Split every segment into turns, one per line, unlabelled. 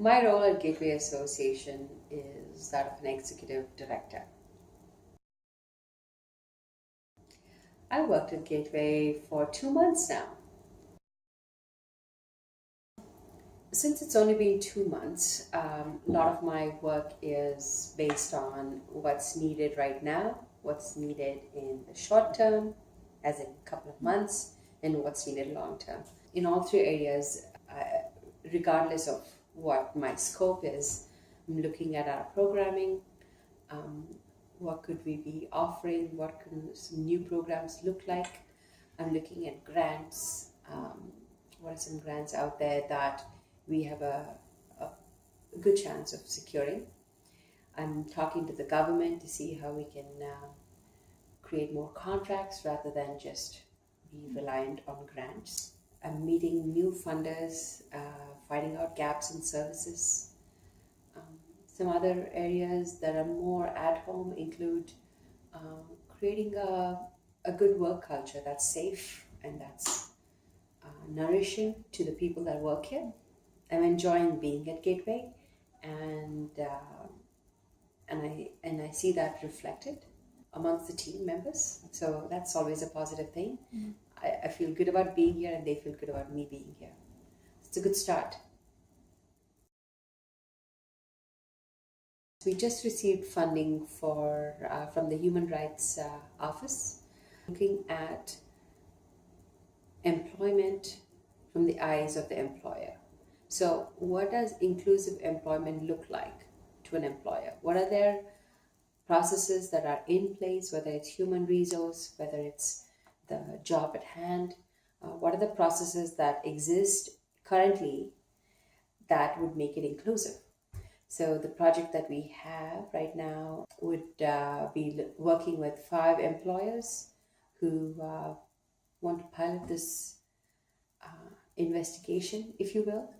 My role at Gateway Association is that of an executive director. I worked at Gateway for 2 months now. Since it's only been 2 months, a lot of my work is based on what's needed right now, what's needed in the short term, as in a couple of months, and what's needed long term. In all three areas, regardless of what my scope is, I'm looking at our programming. What could we be offering? What can some new programs look like? I'm looking at grants. What are some grants out there that we have a good chance of securing? I'm talking to the government to see how we can create more contracts rather than just be reliant on grants. I'm meeting new funders, finding out gaps in services. Some other areas that are more at home include creating a good work culture that's safe and that's nourishing to the people that work here. I'm enjoying being at Gateway, and I see that reflected amongst the team members. So that's always a positive thing. Mm-hmm. I feel good about being here, and they feel good about me being here. It's a good start. We just received funding from the Human Rights Office, looking at employment from the eyes of the employer. So what does inclusive employment look like to an employer? What are their processes that are in place, whether it's human resource, whether it's the job at hand? What are the processes that exist currently that would make it inclusive? So the project that we have right now would be working with 5 employers who want to pilot this investigation, if you will,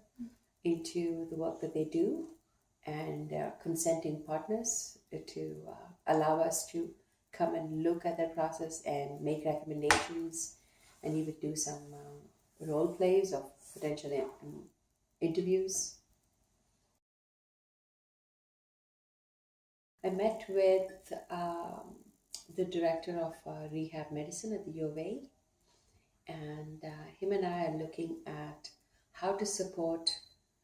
into the work that they do, and consenting partners to allow us to come and look at their process and make recommendations, and even do some role plays of potential interviews. I met with the director of rehab medicine at the U of A, and him and I are looking at how to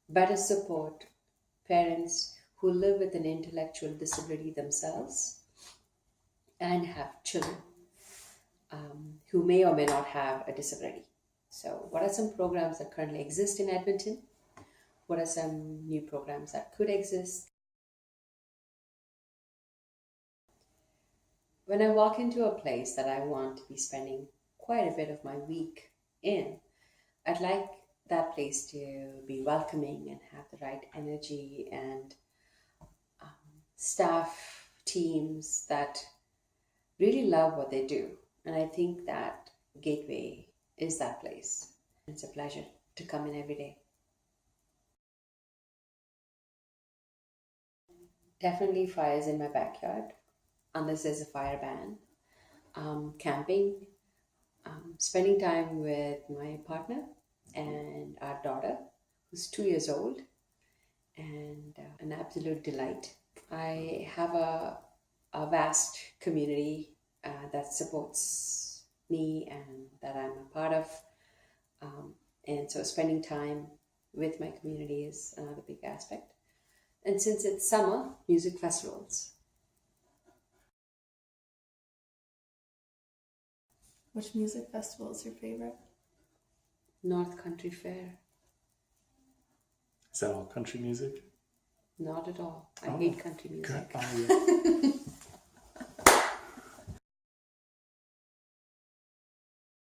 better support parents who live with an intellectual disability themselves and have children who may or may not have a disability. So what are some programs that currently exist in Edmonton? What are some new programs that could exist? When I walk into a place that I want to be spending quite a bit of my week in, I'd like that place to be welcoming and have the right energy and staff teams that really love what they do. And I think that Gateway is that place. It's a pleasure to come in every day. Definitely fires in my backyard, unless there's a fire ban. Camping, spending time with my partner and our daughter, who's 2 years old, and an absolute delight. I have a vast community that supports me and that I'm a part of. And so spending time with my community is another big aspect. And since it's summer, music festivals.
Which music festival is your favorite?
North Country Fair.
Is that all country music?
Not at all. I hate country music.
Oh, yeah.